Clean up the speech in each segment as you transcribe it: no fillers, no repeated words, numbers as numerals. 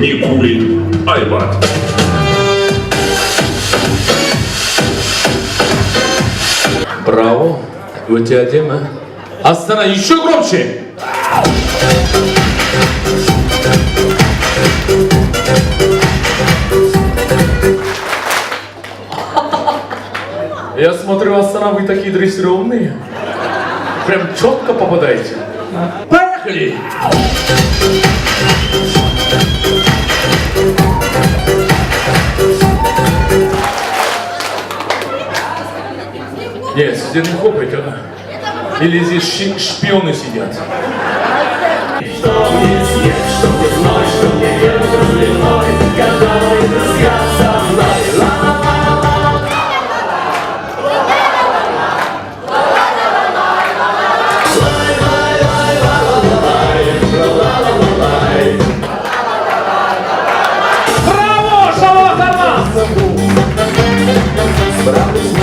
Никулин Айбат. Браво! У тебя тема. Астана, еще громче! Я смотрю, Астана, вы такие дрессированные. Прям четко попадаете. Поехали! Нет, здесь не хлопайте, а? Или здесь шпионы сидят? Что мне съесть, что мне знать, что мне ешь, разливай, гадай, друзья со мной. Браво, Шалахарма! Справлюсь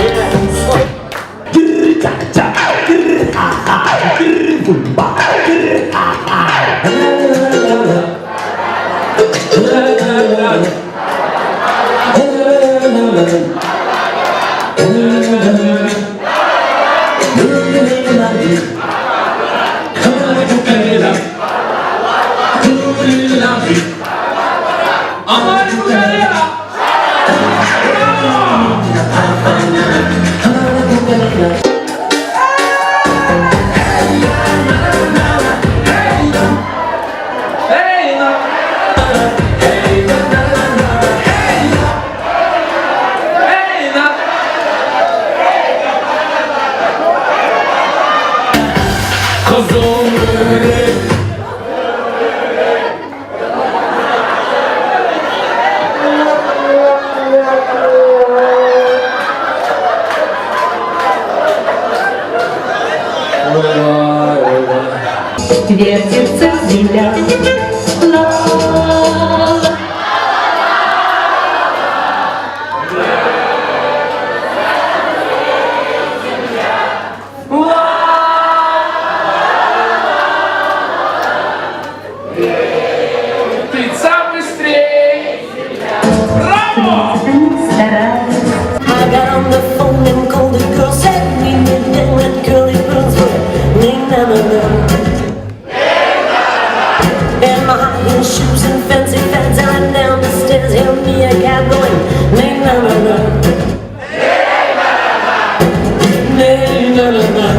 Вертится земля. Ла-ла-ла. Птица быстрей! Браво! I got on the phone and called a girl, said we need them with curly pearls, but na-na-na-na. And my high heel shoes and fancy fads, I went down the stairs, hailed me a cab going, na-na-na-na. Na-na-na-na.